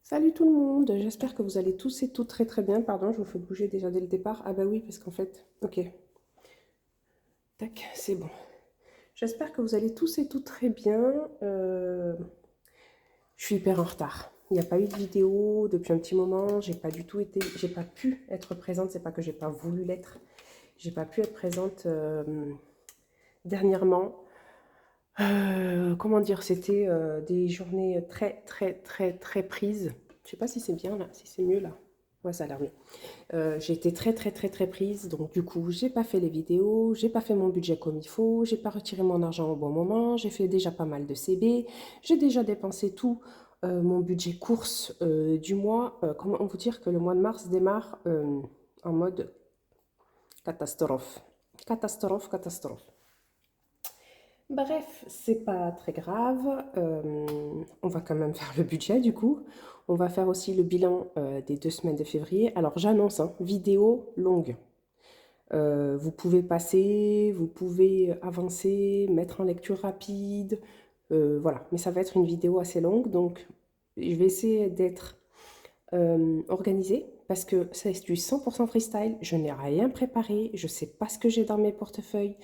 Salut tout le monde, j'espère que vous allez tous et toutes très très bien. Pardon, je vous fais bouger déjà dès le départ. Ah bah oui, parce qu'en fait, ok, tac, c'est bon. J'espère que vous allez tous et toutes très bien. Je suis hyper en retard. Il n'y a pas eu de vidéo depuis un petit moment. J'ai pas du tout été, j'ai pas pu être présente. C'est pas que j'ai pas voulu l'être. J'ai pas pu être présente dernièrement. Comment dire, c'était des journées très très très très prises. Je sais pas si c'est bien là, si c'est mieux là. Ouais, ça a l'air mieux. J'ai été très très très très prise, donc du coup j'ai pas fait les vidéos, j'ai pas fait mon budget comme il faut, j'ai pas retiré mon argent au bon moment, j'ai fait déjà pas mal de CB, j'ai déjà dépensé tout mon budget course du mois. Comment vous dire que le mois de mars démarre en mode catastrophe. Catastrophe, catastrophe. Bref, c'est pas très grave. On va quand même faire le budget du coup. On va faire aussi le bilan des 2 semaines de février. Alors j'annonce, hein, vidéo longue. Vous pouvez passer, vous pouvez avancer, mettre en lecture rapide, voilà. Mais ça va être une vidéo assez longue, donc je vais essayer d'être organisée parce que c'est du 100% freestyle. Je n'ai rien préparé, je ne sais pas ce que j'ai dans mes portefeuilles.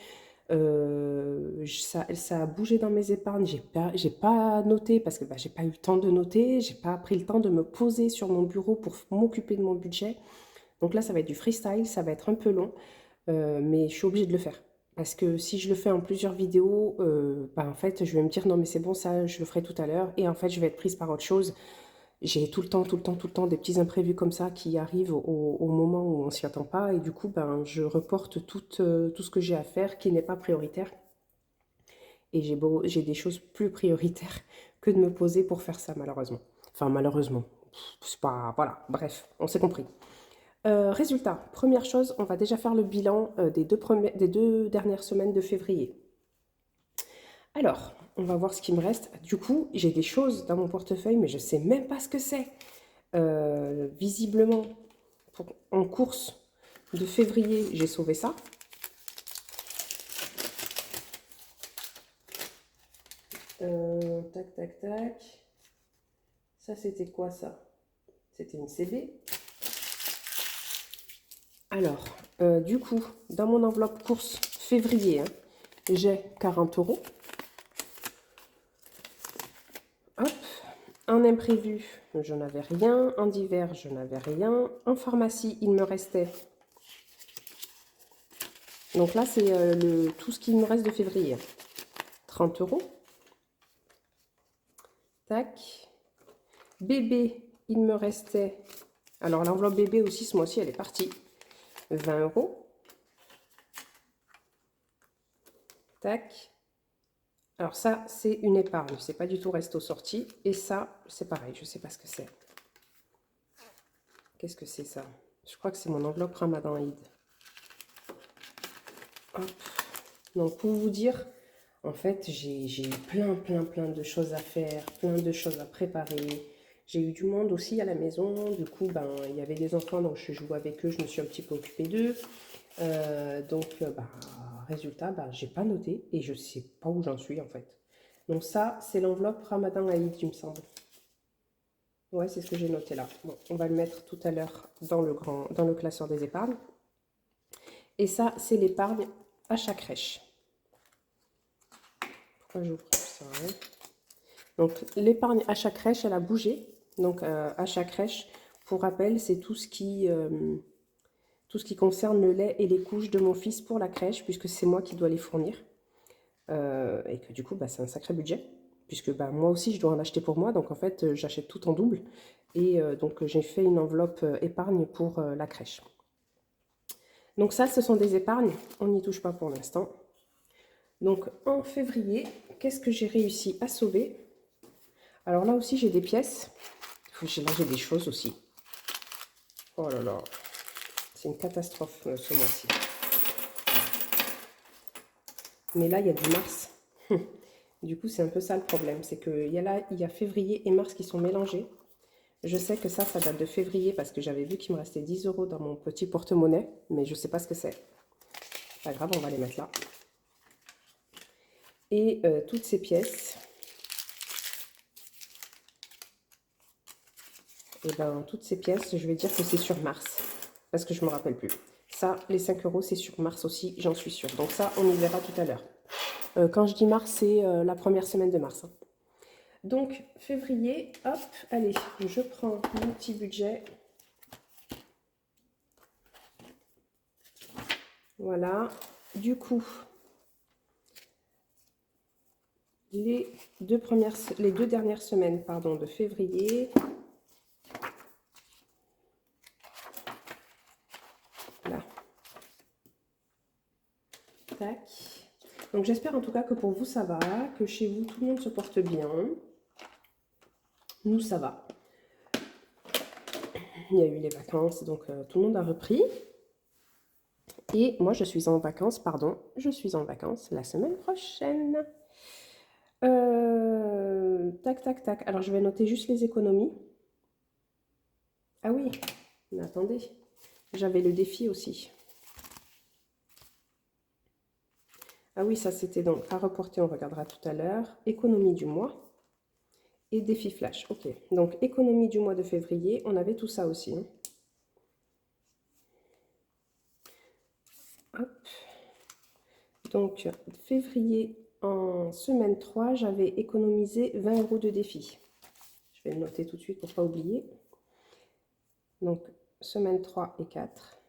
Ça a bougé dans mes épargnes, j'ai pas noté parce que bah, j'ai pas eu le temps de noter, j'ai pas pris le temps de me poser sur mon bureau pour m'occuper de mon budget. Donc là, ça va être du freestyle, ça va être un peu long, mais je suis obligée de le faire. Parce que si je le fais en plusieurs vidéos, bah, en fait, je vais me dire non, mais c'est bon, ça, je le ferai tout à l'heure. Et en fait, je vais être prise par autre chose. J'ai tout le temps, tout le temps, tout le temps des petits imprévus comme ça qui arrivent au moment où on s'y attend pas. Et du coup, ben, je reporte tout ce que j'ai à faire qui n'est pas prioritaire. Et j'ai des choses plus prioritaires que de me poser pour faire ça, malheureusement. Enfin, malheureusement. C'est pas. Voilà, bref, on s'est compris. Résultat, première chose, on va déjà faire le bilan des 2 dernières semaines de février. Alors, on va voir ce qui me reste. Du coup, j'ai des choses dans mon portefeuille, mais je ne sais même pas ce que c'est. Visiblement, en course de février, j'ai sauvé ça. Tac, tac, tac. Ça, c'était quoi ça? C'était une CB. Alors, du coup, dans mon enveloppe course février, hein, j'ai 40 euros. Hop. En imprévu, je n'avais rien. En divers, je n'avais rien. En pharmacie, il me restait. Donc là, c'est tout ce qu'il me reste de février. 30 euros. Tac. Bébé, il me restait. Alors l'enveloppe bébé aussi, ce mois-ci, elle est partie. 20 euros. Tac. Alors ça, c'est une épargne. C'est pas du tout resto sorti. Et ça, c'est pareil. Je sais pas ce que c'est. Qu'est-ce que c'est ça? Je crois que c'est mon enveloppe Ramadan Eid. Hop. Donc pour vous dire, en fait, j'ai plein de choses à faire, plein de choses à préparer. J'ai eu du monde aussi à la maison. Du coup, ben, il y avait des enfants, donc je jouais avec eux. Je me suis un petit peu occupée d'eux. Résultat, ben, j'ai pas noté et je sais pas où j'en suis en fait. Donc ça, c'est l'enveloppe Ramadan Aïd, il me semble. Ouais, c'est ce que j'ai noté là. Bon, on va le mettre tout à l'heure dans le classeur des épargnes. Et ça, c'est l'épargne à chaque crèche. Pourquoi j'ouvre ça, hein? Donc l'épargne à chaque crèche, elle a bougé. Donc à chaque crèche, pour rappel, c'est tout ce qui concerne le lait et les couches de mon fils pour la crèche, puisque c'est moi qui dois les fournir. Et que du coup, bah, c'est un sacré budget, puisque bah, moi aussi, je dois en acheter pour moi. Donc en fait, j'achète tout en double. Et donc j'ai fait une enveloppe épargne pour la crèche. Donc ça, ce sont des épargnes. On n'y touche pas pour l'instant. Donc en février, qu'est-ce que j'ai réussi à sauver? Alors là aussi, j'ai des pièces. Là, j'ai des choses aussi. Oh là là, c'est une catastrophe ce mois-ci. Mais là, il y a du mars. Du coup, c'est un peu ça le problème. C'est qu'il il y a février et mars qui sont mélangés. Je sais que ça date de février parce que j'avais vu qu'il me restait 10 euros dans mon petit porte-monnaie. Mais je ne sais pas ce que c'est. Pas grave, on va les mettre là. Et toutes ces pièces, Et ben toutes ces pièces, je vais dire que c'est sur mars. Parce que je ne me rappelle plus. Ça, les 5 euros, c'est sur mars aussi, j'en suis sûre. Donc ça, on y verra tout à l'heure. Quand je dis mars, c'est la première semaine de mars. Hein. Donc, février, hop, allez, je prends mon petit budget. Voilà. Du coup, les deux dernières semaines pardon, de février. Là. Tac. Donc j'espère en tout cas que pour vous ça va, que chez vous tout le monde se porte bien. Nous ça va. Il y a eu les vacances, donc tout le monde a repris. Et moi je suis en vacances, je suis en vacances la semaine prochaine. Tac, tac, tac. Alors je vais noter juste les économies. Ah oui, mais attendez, j'avais le défi aussi. Ah oui, ça c'était donc à reporter, on regardera tout à l'heure. Économie du mois et défi flash. Ok, donc économie du mois de février, on avait tout ça aussi. Hein. Hop. Donc février en semaine 3, j'avais économisé 20 euros de défi. Je vais le noter tout de suite pour ne pas oublier. Donc semaine 3 et 4.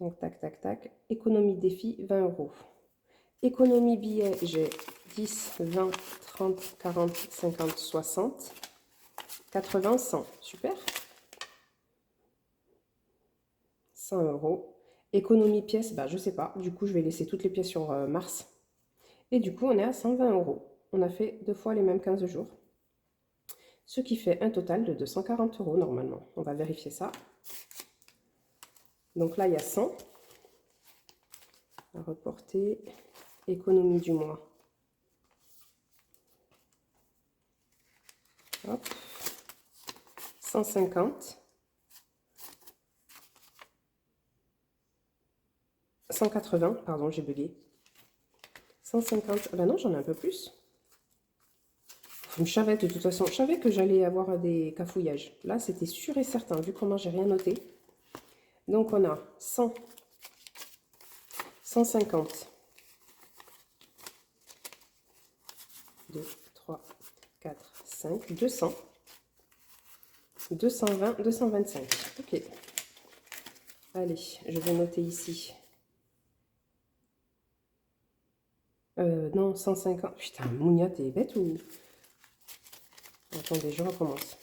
Donc tac, tac, tac. Économie défi, 20 euros. Économie billet, j'ai 10, 20, 30, 40, 50, 60, 80, 100. Super. 100 euros. Économie pièces, bah, je sais pas. Du coup, je vais laisser toutes les pièces sur mars. Et du coup, on est à 120 euros. On a fait 2 fois les mêmes 15 jours. Ce qui fait un total de 240 euros normalement. On va vérifier ça. Donc là, il y a 100. À reporter. Économie du mois. Hop. 150. 180, pardon, j'ai bugué. 150, ben non, j'en ai un peu plus. Je savais de toute façon, je savais que j'allais avoir des cafouillages. Là, c'était sûr et certain, vu comment j'ai rien noté. Donc, on a 100, 150, 2, 3, 4, 5, 200, 220, 225. Ok. Allez, je vais noter ici. Non, 150. Putain, Mounia, t'es bête ou... Attendez, je recommence.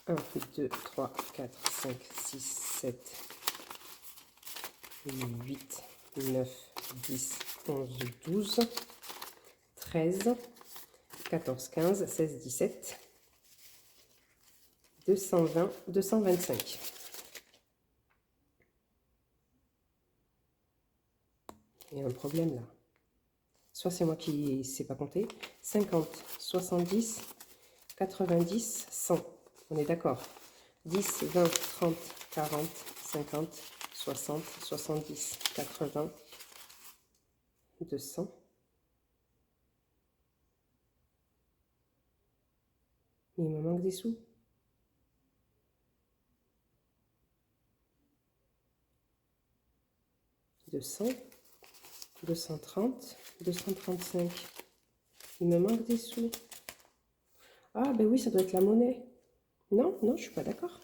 1, 2, 3, 4, 5, 6, 7, 8, 9, 10, 11, 12, 13, 14, 15, 16, 17, 220, 225. Il y a un problème là. Soit c'est moi qui ne sais pas compter. 50, 70, 90, 100. On est d'accord. 10, 20, 30, 40, 50, 60, 70, 80, 200. Mais il me manque des sous. « 200, 230, 235. Il me manque des sous. Ah, ben oui, ça doit être la monnaie. Non, non, je suis pas d'accord.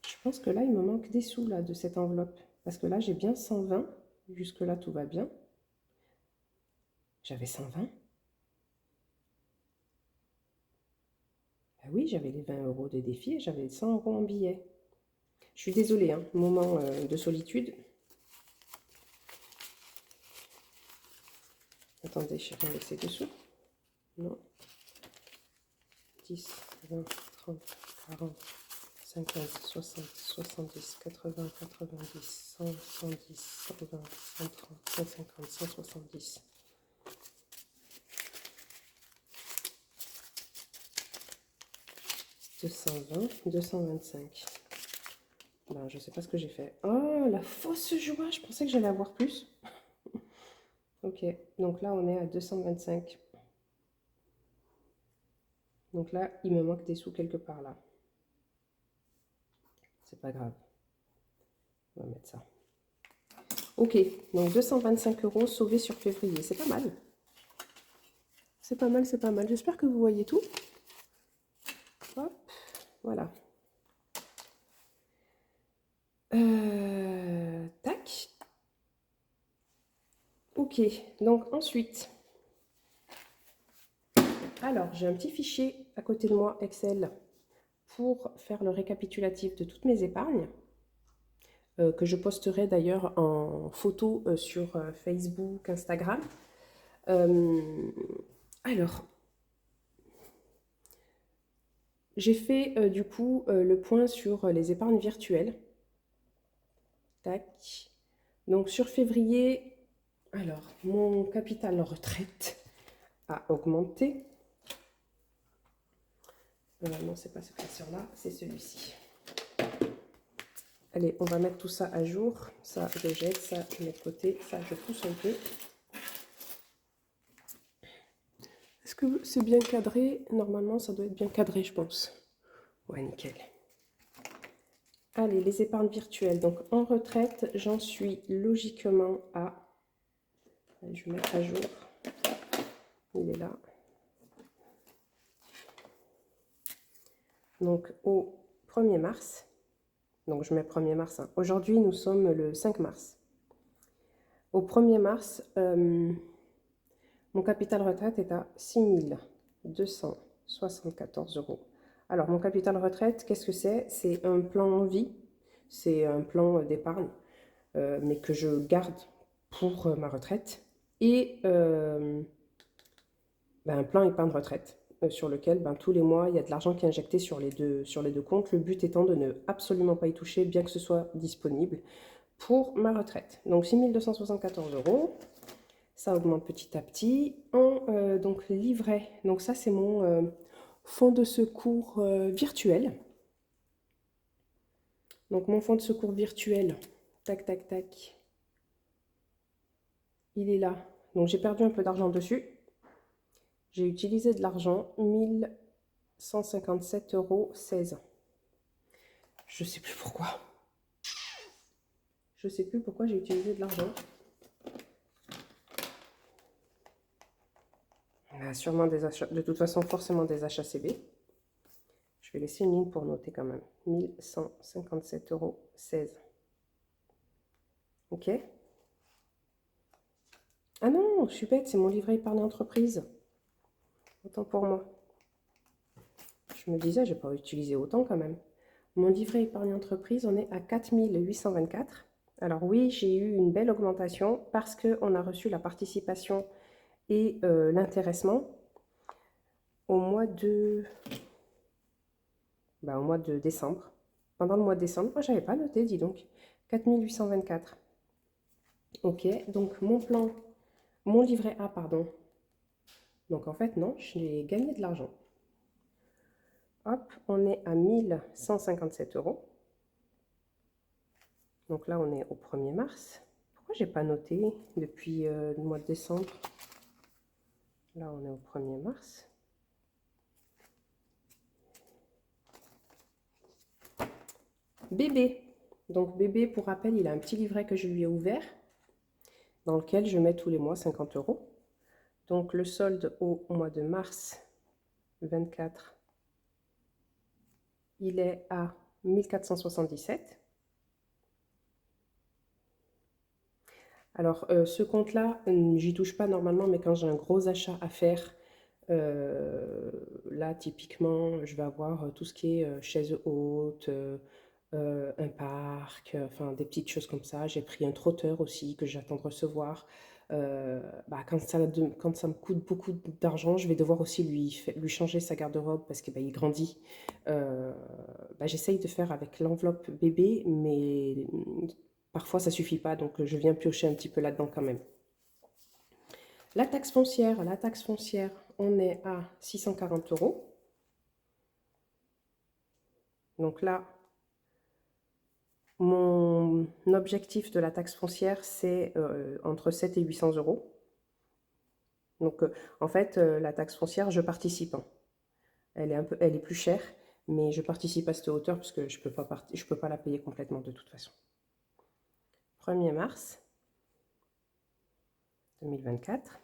Je pense que là, il me manque des sous, là, de cette enveloppe. Parce que là, j'ai bien 120. Jusque-là, tout va bien. J'avais 120. Ah oui, j'avais les 20 euros de défi et j'avais 100 euros en billets. Je suis désolée, hein, moment de solitude. Attendez, je vais laisser dessous. Non. 10, 20, 30, 40, 50, 60, 70, 80, 90, 100, 110, 120, 130, 150, 170. « 220, 225. » Ben, je sais pas ce que j'ai fait. Oh, la fausse joie, je pensais que j'allais avoir plus. Ok, donc là, on est à 225. Donc là, il me manque des sous quelque part là. C'est pas grave. On va mettre ça. Ok, donc 225 € sauvés sur février. C'est pas mal. C'est pas mal, c'est pas mal. J'espère que vous voyez tout. Hop, voilà. Tac. Ok, donc ensuite, alors j'ai un petit fichier à côté de moi, Excel, pour faire le récapitulatif de toutes mes épargnes, que je posterai d'ailleurs en photo sur Facebook, Instagram. Alors, j'ai fait du coup le point sur les épargnes virtuelles. Tac. Donc sur février, alors mon capital retraite a augmenté. Non, c'est pas ce classeur-là, c'est celui-ci. Allez, on va mettre tout ça à jour. Ça, je jette, ça, je mets de côté, ça, je pousse un peu. Est-ce que c'est bien cadré? Normalement, ça doit être bien cadré, je pense. Ouais, nickel. Allez, les épargnes virtuelles. Donc, en retraite, j'en suis logiquement à... Je vais mettre à jour. Il est là. Donc, au 1er mars. Donc, je mets 1er mars. Hein. Aujourd'hui, nous sommes le 5 mars. Au 1er mars, mon capital retraite est à 6 274 €. Alors, mon capital retraite, qu'est-ce que c'est? C'est un plan vie, c'est un plan d'épargne, mais que je garde pour ma retraite. Et un plan épargne retraite, sur lequel tous les mois, il y a de l'argent qui est injecté sur les deux comptes. Le but étant de ne absolument pas y toucher, bien que ce soit disponible pour ma retraite. Donc, 6 274 €. Ça augmente petit à petit. Donc les livrets, donc ça c'est mon fonds de secours virtuel. Donc mon fonds de secours virtuel, tac tac tac, il est là. Donc j'ai perdu un peu d'argent dessus. J'ai utilisé de l'argent, 1157,16 €. Je sais plus pourquoi. Je sais plus pourquoi j'ai utilisé de l'argent. Sûrement des achats, de toute façon forcément des achats CB. Je vais laisser une ligne pour noter quand même. 1157,16 €. Ok. Ah non, je suis bête, c'est mon livret épargne entreprise. Autant pour moi. Je me disais, je n'ai pas utilisé autant quand même. Mon livret épargne entreprise, on est à 4 824. Alors oui, j'ai eu une belle augmentation parce qu'on a reçu la participation et l'intéressement au mois de... au mois de décembre. Pendant le mois de décembre, moi, je n'avais pas noté, dis donc. 4 824. Ok, donc mon livret A, pardon. Donc en fait, non, j'ai gagné de l'argent. Hop, on est à 1157 €. Donc là, on est au 1er mars. Pourquoi j'ai pas noté depuis le mois de décembre? Là, on est au 1er mars. Bébé. Donc bébé, pour rappel, il a un petit livret que je lui ai ouvert, dans lequel je mets tous les mois 50 €. Donc le solde au mois de mars 24, il est à 1477. Alors ce compte-là, j'y touche pas normalement, mais quand j'ai un gros achat à faire, là typiquement, je vais avoir tout ce qui est chaise haute, un parc, enfin des petites choses comme ça. J'ai pris un trotteur aussi que j'attends de recevoir. Quand ça me coûte beaucoup d'argent, je vais devoir aussi lui changer sa garde-robe parce que il grandit. J'essaye de faire avec l'enveloppe bébé, mais parfois ça suffit pas, donc je viens piocher un petit peu là-dedans quand même. La taxe foncière, on est à 640 €. Donc là, mon objectif de la taxe foncière, c'est entre 7 et 800 €. Donc, en fait, la taxe foncière, je participe. Hein. elle est plus chère, mais je participe à cette hauteur parce que je peux pas la payer complètement de toute façon. 1er mars 2024.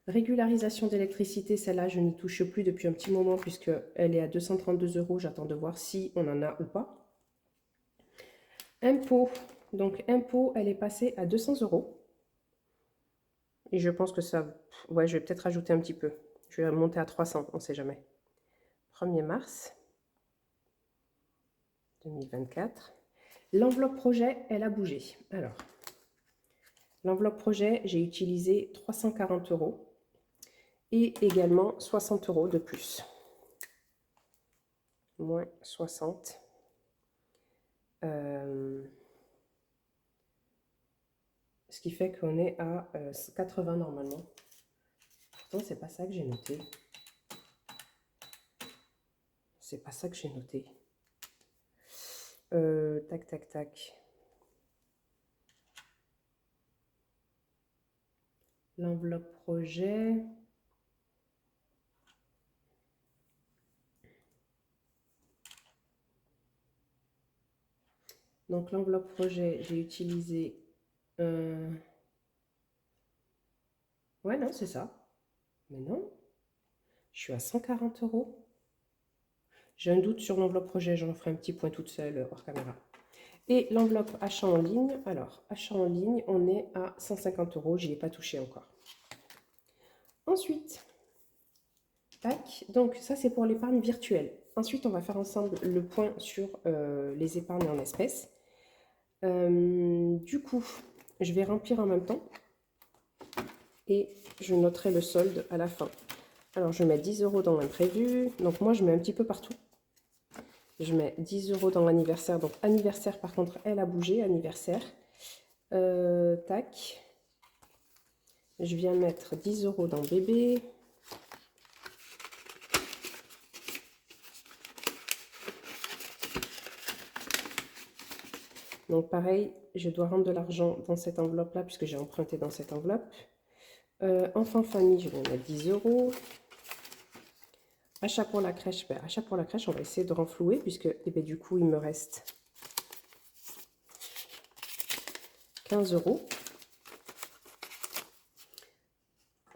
Régularisation d'électricité, celle-là, je n'y touche plus depuis un petit moment puisqu'elle est à 232 €. J'attends de voir si on en a ou pas. Impôt. Donc, impôt, elle est passée à 200 €. Et je pense que ça... Ouais, je vais peut-être rajouter un petit peu. Je vais monter à 300, on ne sait jamais. 1er mars 2024. L'enveloppe projet, elle a bougé. Alors, l'enveloppe projet, j'ai utilisé 340 € et également 60 € de plus. Moins 60. Ce qui fait qu'on est à 80 normalement. Pourtant, c'est pas ça que j'ai noté. C'est pas ça que j'ai noté. Tac, tac, tac. L'enveloppe projet. Donc, l'enveloppe projet, j'ai utilisé... Ouais, non, c'est ça. Mais non. Je suis à 140 €. J'ai un doute sur l'enveloppe projet. J'en ferai un petit point toute seule hors caméra. Et l'enveloppe achat en ligne. Alors, achat en ligne, on est à 150 €. Je n'y ai pas touché encore. Ensuite, tac. Donc, ça, c'est pour l'épargne virtuelle. Ensuite, on va faire ensemble le point sur les épargnes en espèces. Du coup, je vais remplir en même temps et je noterai le solde à la fin. Alors, je mets 10 € dans l'imprévu. Donc, moi, je mets un petit peu partout. Je mets 10 € dans l'anniversaire. Donc, anniversaire, par contre, elle a bougé. Anniversaire. Tac. Je viens mettre 10 € dans bébé. Donc, pareil, je dois rendre de l'argent dans cette enveloppe-là puisque j'ai emprunté dans cette enveloppe. Enfant famille, je vais mettre 10 €. Achat pour la crèche, achat pour la crèche, on va essayer de renflouer puisque du coup, il me reste 15 €.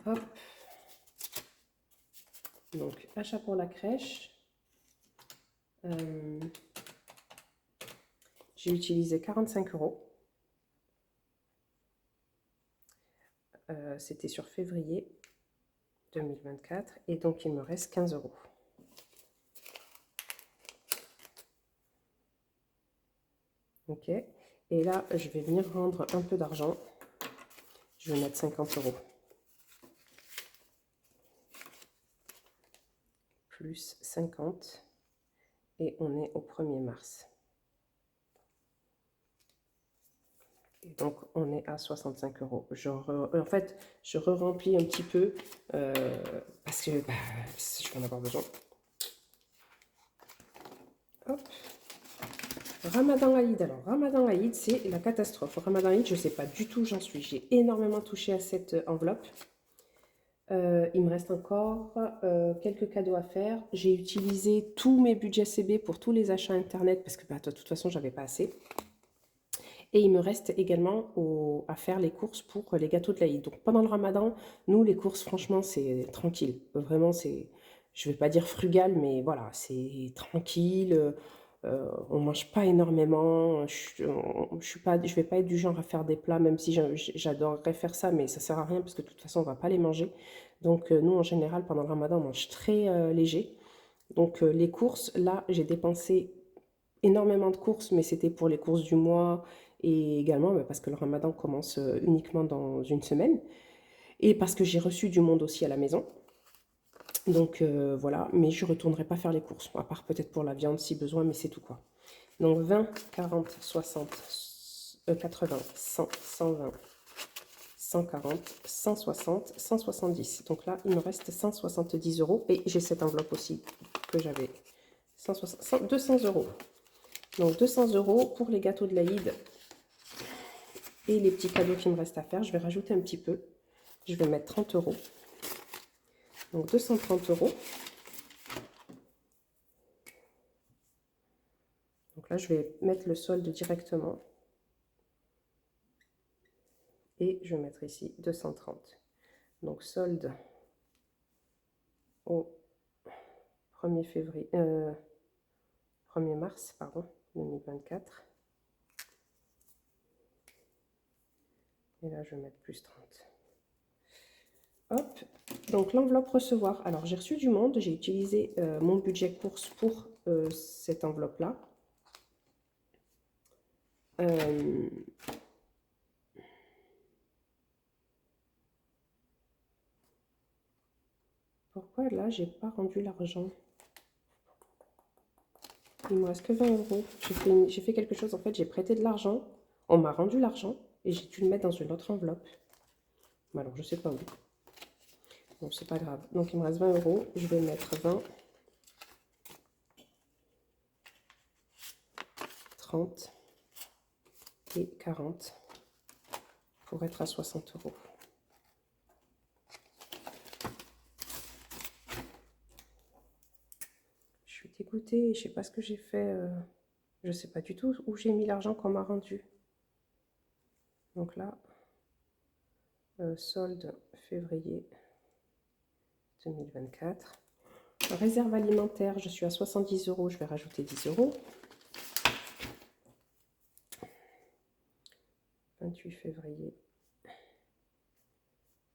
Hop. Donc, achat pour la crèche. J'ai utilisé 45 €. C'était sur février 2024. Et donc, il me reste 15 €. Ok. Et là, je vais venir rendre un peu d'argent. Je vais mettre 50 €. Plus 50. Et on est au 1er mars. Et donc, on est à 65 €. En fait, je re-remplis un petit peu parce que je vais en avoir besoin. Hop. Ramadan Aïd. Alors, Ramadan Aïd, c'est la catastrophe. Ramadan Aïd, je ne sais pas du tout où j'en suis. J'ai énormément touché à cette enveloppe. Il me reste encore quelques cadeaux à faire. J'ai utilisé tous mes budgets CB pour tous les achats Internet parce que de toute façon, j'avais pas assez. Et il me reste également à faire les courses pour les gâteaux de l'Aïd. Donc pendant le Ramadan, nous, les courses, franchement, c'est tranquille. Vraiment, c'est, je ne vais pas dire frugal, mais voilà, c'est tranquille. On ne mange pas énormément. Je ne vais pas être du genre à faire des plats, même si j'adorerais faire ça, mais ça ne sert à rien parce que de toute façon, on ne va pas les manger. Donc nous, en général, pendant le Ramadan, on mange très léger. Donc les courses, là, j'ai dépensé énormément de courses, mais c'était pour les courses du mois et également parce que le Ramadan commence uniquement dans une semaine et parce que j'ai reçu du monde aussi à la maison. Donc voilà, mais je ne retournerai pas faire les courses, à part peut-être pour la viande si besoin, mais c'est tout quoi. Donc 20, 40, 60, 80, 100, 120, 140, 160, 170. Donc là, il me reste 170 € et j'ai cette enveloppe aussi que j'avais. 200 €. Donc 200 € pour les gâteaux de l'Aïd et les petits cadeaux qui me restent à faire. Je vais rajouter un petit peu. Je vais mettre 30 €. Donc 230 €. Donc là, je vais mettre le solde directement. Et je vais mettre ici 230. Donc solde au 1er février, 1er mars, pardon, 2024. Et là, je vais mettre plus 30. Hop, donc l'enveloppe recevoir. Alors, j'ai reçu du monde, j'ai utilisé mon budget course pour cette enveloppe-là. Pourquoi là, j'ai pas rendu l'argent? Il me reste que 20 euros. J'ai fait quelque chose, en fait, j'ai prêté de l'argent. On m'a rendu l'argent et j'ai dû le mettre dans une autre enveloppe. Mais alors, je sais pas où. Bon, c'est pas grave. Donc, il me reste 20 euros. Je vais mettre 20, 30 et 40 pour être à 60 euros. Je suis dégoûtée. Je sais pas ce que j'ai fait. Je sais pas du tout où j'ai mis l'argent qu'on m'a rendu. Donc là, solde février 2024. Réserve alimentaire, je suis à 70 euros, je vais rajouter 10 euros. 28 février,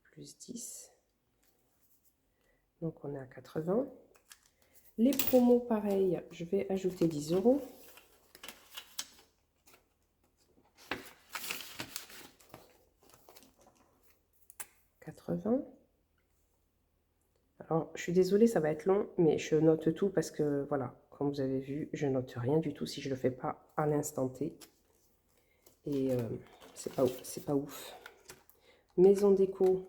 plus 10. Donc on est à 80. Les promos, pareil, je vais ajouter 10 euros. Alors, je suis désolée, ça va être long, mais je note tout parce que, voilà, comme vous avez vu, je note rien du tout si je ne le fais pas à l'instant T. Et c'est pas ouf. Maison déco.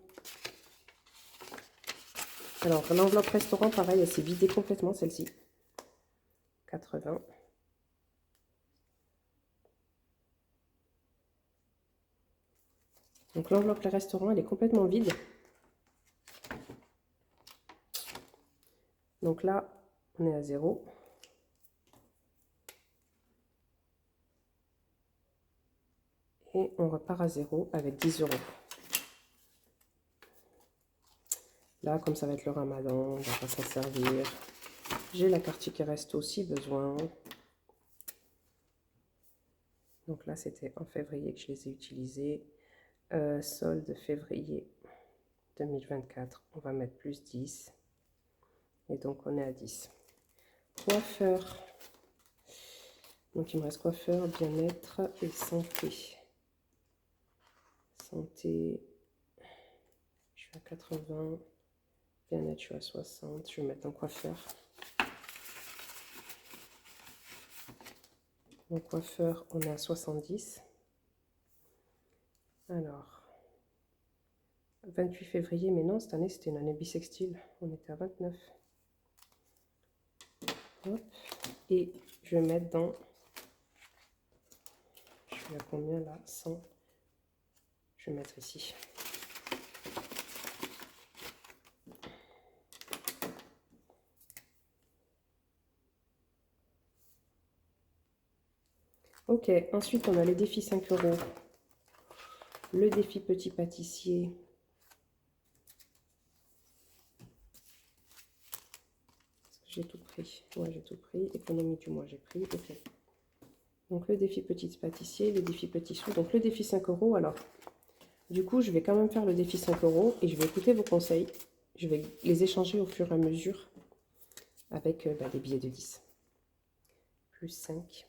Alors, l'enveloppe restaurant, pareil, elle s'est vidée complètement, celle-ci. 80. Donc, l'enveloppe les restaurants, elle est complètement vide. Donc là, on est à 0. Et on repart à 0 avec 10 euros. Là, comme ça va être le ramadan, on va pas s'en servir. J'ai la carte qui reste aussi besoin. Donc là, c'était en février que je les ai utilisés. Solde février 2024, on va mettre plus 10. Et donc, on est à 10. Coiffeur. Donc, il me reste coiffeur, bien-être et santé. Santé, je suis à 80. Bien-être, je suis à 60. Je vais mettre un coiffeur. Mon coiffeur, on est à 70. Alors, 28 février, mais non, cette année, c'était une année bissextile. On était à 29. Hop. Et je vais mettre dans... Je suis à combien là? 100. Je vais mettre ici. Ok, ensuite on a le défi 5 euros. Le défi petit pâtissier. J'ai tout pris. Ouais, j'ai tout pris. Économie du mois, j'ai pris. Ok. Donc le défi petit pâtissier, le défi petit sous. Donc le défi 5 euros. Alors, du coup, je vais quand même faire le défi 5 euros et je vais écouter vos conseils. Je vais les échanger au fur et à mesure avec les billets de 10. Plus 5.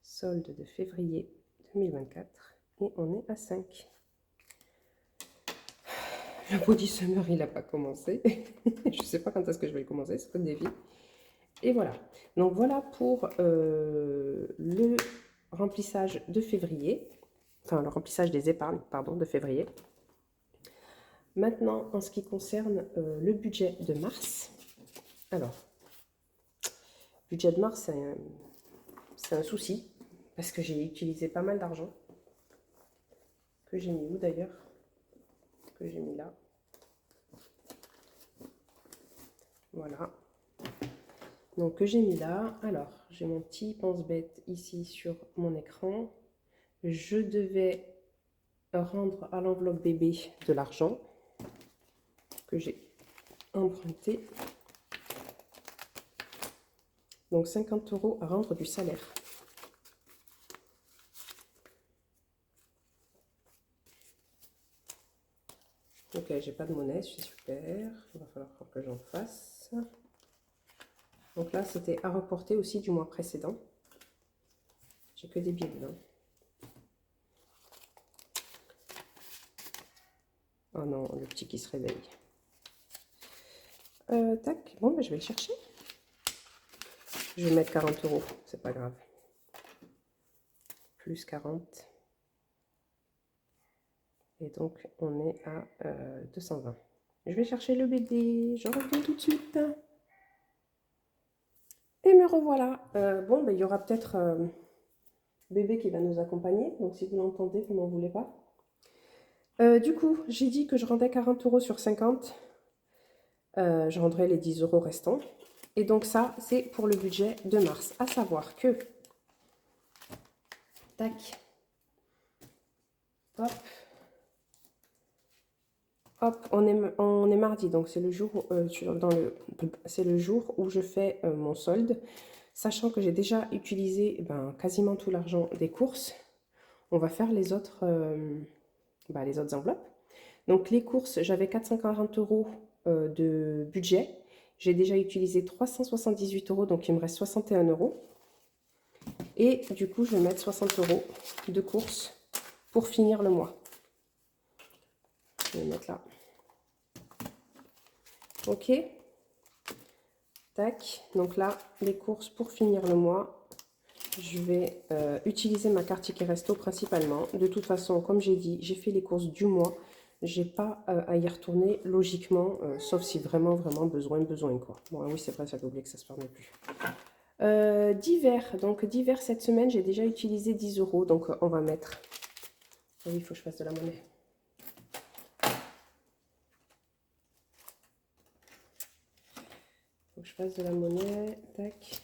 Solde de février 2024. Et on est à 5. Le body summer, il n'a pas commencé. Je ne sais pas quand est-ce que je vais le commencer, c'est le défi. Et voilà. Donc voilà pour le remplissage de février. Enfin, le remplissage des épargnes, pardon, de février. Maintenant, en ce qui concerne le budget de mars. Alors, budget de mars, c'est un souci. Parce que j'ai utilisé pas mal d'argent. Que j'ai mis où d'ailleurs? Que j'ai mis là. Voilà. Donc que j'ai mis là. Alors, j'ai mon petit pense-bête ici sur mon écran. Je devais rendre à l'enveloppe bébé de l'argent que j'ai emprunté. Donc 50 € à rendre du salaire. Ok, j'ai pas de monnaie, c'est super. Il va falloir que j'en fasse. Donc là, c'était à reporter aussi du mois précédent. J'ai que des billets blancs. Oh non, le petit qui se réveille. Tac, bon, ben, je vais le chercher. Je vais mettre 40 €, c'est pas grave. Plus 40. Et donc, on est à 220. Je vais chercher le bébé. Je reviens tout de suite. Et me revoilà. Bon, ben, il y aura peut-être bébé qui va nous accompagner. Donc, si vous l'entendez, vous n'en voulez pas. Du coup, j'ai dit que je rendais 40 € sur 50. Je rendrai les 10 € restants. Et donc ça, c'est pour le budget de mars. À savoir que... Tac. Hop. Hop, on est mardi, donc c'est le jour, c'est le jour où je fais mon solde. Sachant que j'ai déjà utilisé quasiment tout l'argent des courses, on va faire les autres enveloppes. Donc les courses, j'avais 440 € de budget. J'ai déjà utilisé 378 €, donc il me reste 61 €. Et du coup, je vais mettre 60 € de courses pour finir le mois. Je vais mettre là. Ok. Tac. Donc là, les courses pour finir le mois. Je vais utiliser ma carte Ticket Resto principalement. De toute façon, comme j'ai dit, j'ai fait les courses du mois. J'ai pas à y retourner logiquement, sauf si vraiment besoin quoi. Bon, oui, c'est vrai, j'avais oublié que ça se permet plus. Divers. Donc divers cette semaine, j'ai déjà utilisé 10 €. Donc on va mettre. Ah oui, il faut que je fasse de la monnaie. Faut que je fasse de la monnaie. Tac.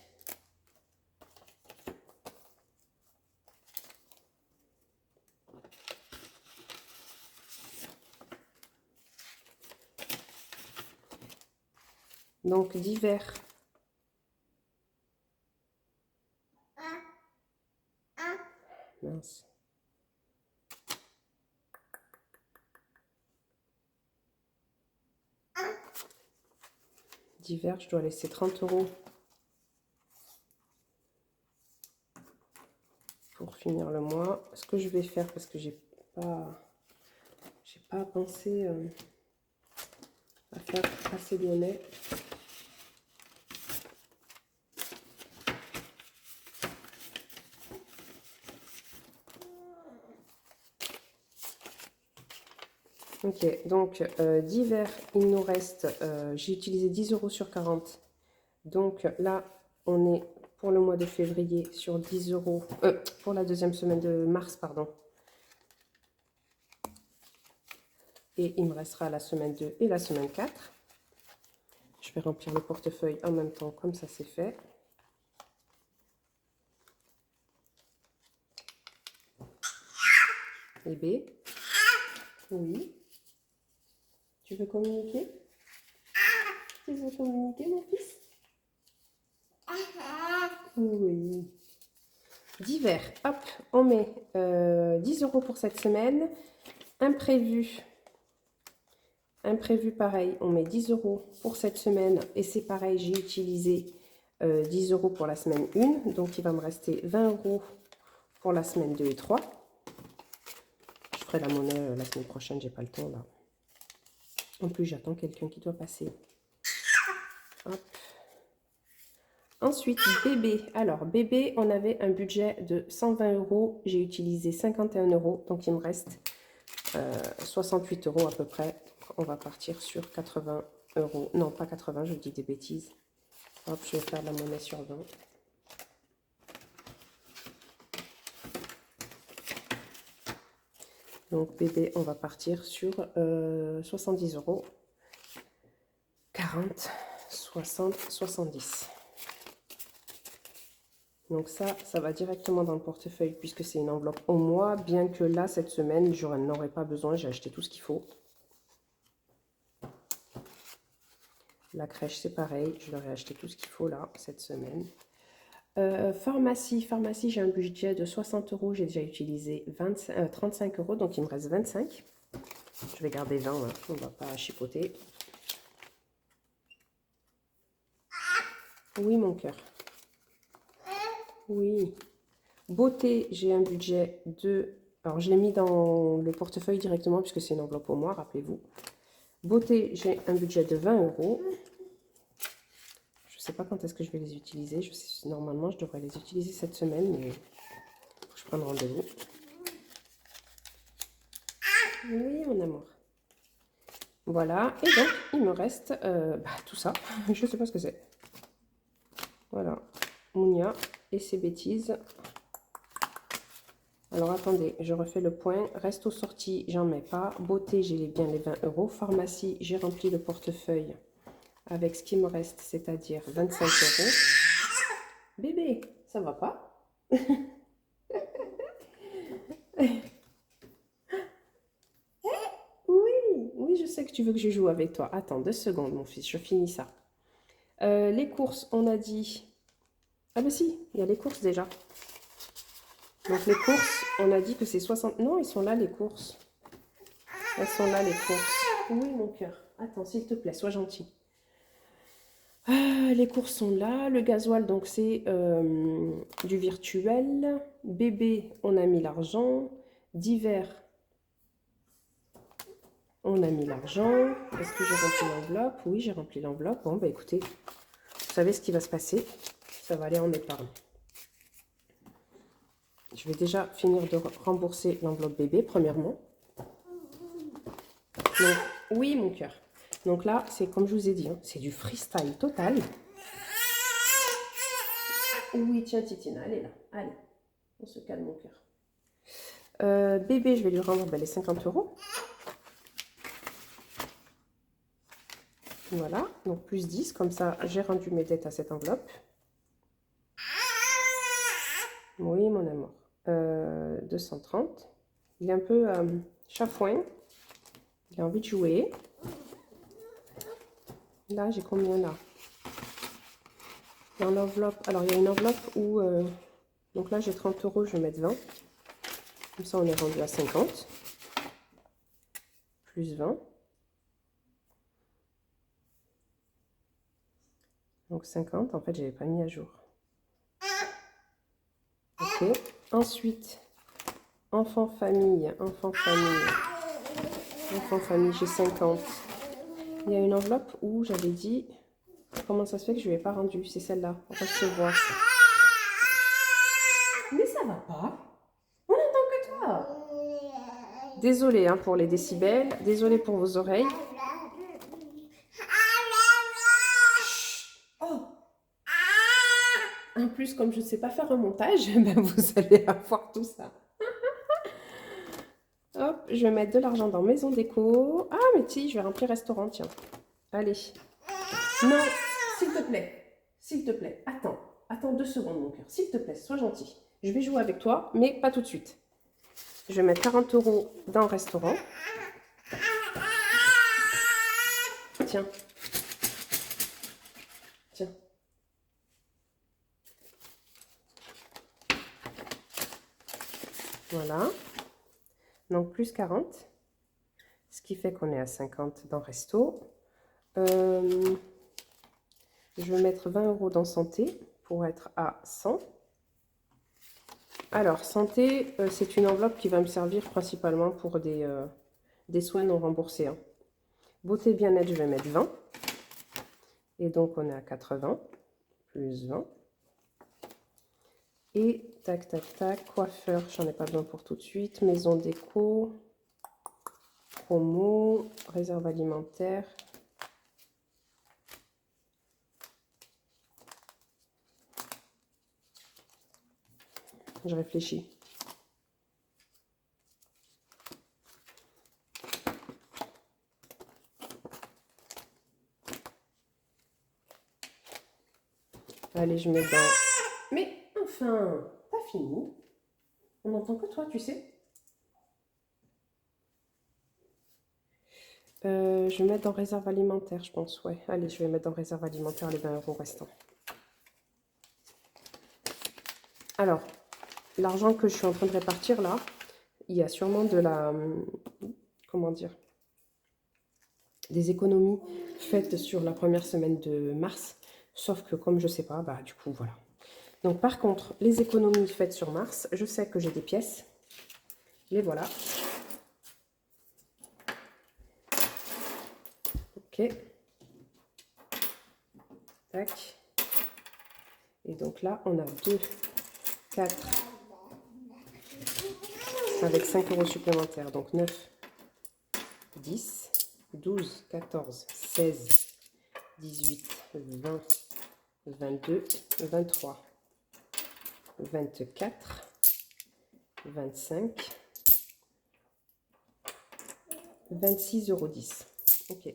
Donc divers. Mince. Divers, je dois laisser 30 € pour finir le mois. Ce que je vais faire, parce que j'ai pas pensé à faire assez de monnaie. Ok, donc divers, il nous reste, j'ai utilisé 10 € sur 40. Donc là, on est pour le mois de février sur 10 €, pour la deuxième semaine de mars, pardon. Et il me restera la semaine 2 et la semaine 4. Je vais remplir le portefeuille en même temps, comme ça c'est fait. Bébé. Oui. Tu veux communiquer? Tu veux communiquer, mon fils? Oui. Divers. Hop, on met 10 € pour cette semaine. Imprévu. Imprévu, pareil, on met 10 € pour cette semaine. Et c'est pareil, j'ai utilisé 10 € pour la semaine 1. Donc, il va me rester 20 € pour la semaine 2 et 3. Je ferai la monnaie la semaine prochaine, j'ai pas le temps là. En plus, j'attends quelqu'un qui doit passer. Hop. Ensuite, bébé. Alors, bébé, on avait un budget de 120 €. J'ai utilisé 51 €. Donc, il me reste 68 € à peu près. On va partir sur 80 €. Non, pas 80, je dis des bêtises. Hop, je vais faire la monnaie sur 20. Donc, bébé, on va partir sur 70 €. 40, 60, 70. Donc ça va directement dans le portefeuille puisque c'est une enveloppe au mois, bien que là, cette semaine, je n'en aurais pas besoin, j'ai acheté tout ce qu'il faut. La crèche, c'est pareil, je leur ai acheté tout ce qu'il faut là, cette semaine. Pharmacie, j'ai un budget de 60 euros, j'ai déjà utilisé 35 euros, donc il me reste 25. Je vais garder 20, hein, on ne va pas chipoter. Oui, mon cœur. Oui. Beauté, j'ai un budget de... Alors, je l'ai mis dans le portefeuille directement puisque c'est une enveloppe au mois, rappelez-vous. Beauté, j'ai un budget de 20 euros. Je ne sais pas quand est-ce que je vais les utiliser. Normalement, je devrais les utiliser cette semaine, mais je prends rendez-vous. Oui, mon amour. Voilà. Et donc, il me reste tout ça. Je ne sais pas ce que c'est. Voilà. Mounia et ses bêtises. Alors, attendez, je refais le point. Resto sortie, j'en mets pas. Beauté, j'ai bien les 20 euros. Pharmacie, j'ai rempli le portefeuille avec ce qui me reste, c'est-à-dire 25 euros. Bébé, ça va pas? Oui, je sais que tu veux que je joue avec toi. Attends 2 secondes, mon fils, je finis ça. Les courses, on a dit... Ah ben si, il y a les courses déjà. Donc les courses, on a dit que c'est 60... Non, ils sont là les courses. Elles sont là les courses. Oui, mon cœur. Attends, s'il te plaît, sois gentil. Les courses sont là. Le gasoil, donc c'est du virtuel. Bébé, on a mis l'argent. Divers, on a mis l'argent. Est-ce que j'ai rempli l'enveloppe? Oui, j'ai rempli l'enveloppe. Bon, bah écoutez, vous savez ce qui va se passer. Ça va aller en épargne. Je vais déjà finir de rembourser l'enveloppe bébé, premièrement. Donc, oui, mon cœur. Donc là, c'est comme je vous ai dit, hein, c'est du freestyle total. Oui, tiens, Titina, elle est là. Allez, on se calme, mon cœur. Bébé, je vais lui rendre les 50 euros. Voilà, donc plus 10, comme ça, j'ai rendu mes dettes à cette enveloppe. Oui, mon amour. 230. Il est un peu chafouin. Il a envie de jouer. Là, j'ai combien là? Dans l'enveloppe. Alors, il y a une enveloppe où... donc là, j'ai 30 euros, je vais mettre 20. Comme ça, on est rendu à 50. Plus 20. Donc 50. En fait, je n'avais pas mis à jour. Ok. Ensuite, enfant famille, j'ai 50. Il y a une enveloppe où j'avais dit, comment ça se fait que je ne lui ai pas rendu? C'est celle-là, recevoir. Mais ça va pas. On n'entend que toi. Désolée hein, pour les décibels, désolée pour vos oreilles. Oh. En plus, comme je ne sais pas faire un montage, ben vous allez avoir tout ça. Hop, je vais mettre de l'argent dans Maison Déco. Ah, mais si, je vais remplir restaurant, tiens. Allez. Non, s'il te plaît. S'il te plaît. Attends. Attends 2 secondes, mon cœur. S'il te plaît, sois gentil. Je vais jouer avec toi, mais pas tout de suite. Je vais mettre 40 euros dans le restaurant. Tiens. Tiens. Voilà. Donc, plus 40. Ce qui fait qu'on est à 50 dans resto. Je vais mettre 20 euros dans santé pour être à 100. Alors, santé, c'est une enveloppe qui va me servir principalement pour des soins non remboursés. Hein. Beauté bien-être, je vais mettre 20. Et donc, on est à 80, plus 20. Et tac, tac, tac, coiffeur, j'en ai pas besoin pour tout de suite. Maison déco, promo, réserve alimentaire. Je réfléchis. Allez, je mets dans... Mais, enfin, t'as fini. On n'entend que toi, tu sais. Je vais mettre en réserve alimentaire, je pense. Ouais, allez, je vais mettre en réserve alimentaire les 20 € restants. Alors, l'argent que je suis en train de répartir là, il y a sûrement de la... Comment dire? Des économies faites sur la première semaine de mars. Sauf que comme je sais pas, bah du coup, voilà. Donc par contre, les économies faites sur mars, je sais que j'ai des pièces. Les voilà. Ok. Tac. Et donc là, on a 2, 4, avec 5 € supplémentaires. Donc 9, 10, 12, 14, 16, 18, 20, 22, 23, 24, 25, 26,10 €. Ok.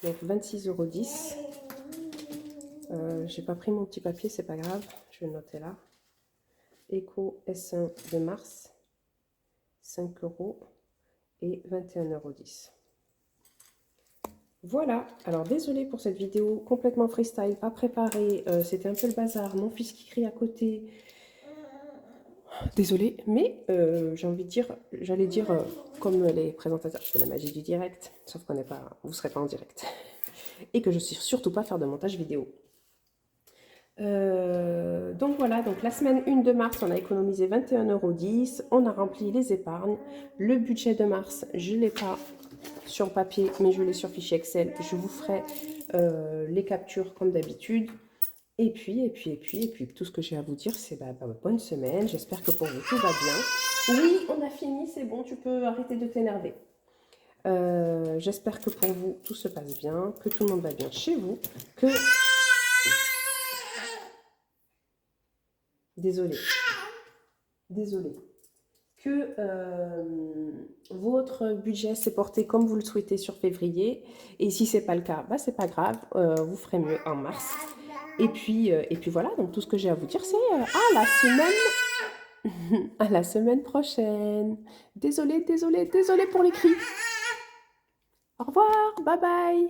Donc 26,10 €. J'ai pas pris mon petit papier, c'est pas grave. Je vais le noter là. Éco S1 de mars, 5 € et 21,10 €. Voilà, alors désolée pour cette vidéo complètement freestyle, pas préparée, c'était un peu le bazar, mon fils qui crie à côté. Désolée, mais j'ai envie de dire, j'allais dire comme les présentateurs, je fais la magie du direct, sauf qu'on n'est pas, vous ne serez pas en direct. Et que je ne sais surtout pas faire de montage vidéo. Donc voilà, donc la semaine 1 de mars, on a économisé 21,10 €, on a rempli les épargnes. Le budget de mars, je ne l'ai pas sur papier, mais je l'ai sur fichier Excel. Je vous ferai les captures comme d'habitude. Et puis, tout ce que j'ai à vous dire, c'est bonne semaine. J'espère que pour vous, tout va bien. Oui, on a fini, c'est bon, tu peux arrêter de t'énerver. J'espère que pour vous, tout se passe bien, que tout le monde va bien chez vous, que... Désolée. Que votre budget s'est porté comme vous le souhaitez sur février. Et si ce n'est pas le cas, c'est pas grave, vous ferez mieux en mars. Et puis voilà, donc tout ce que j'ai à vous dire, c'est à la semaine, à la semaine prochaine. Désolée pour les cris. Au revoir, bye bye.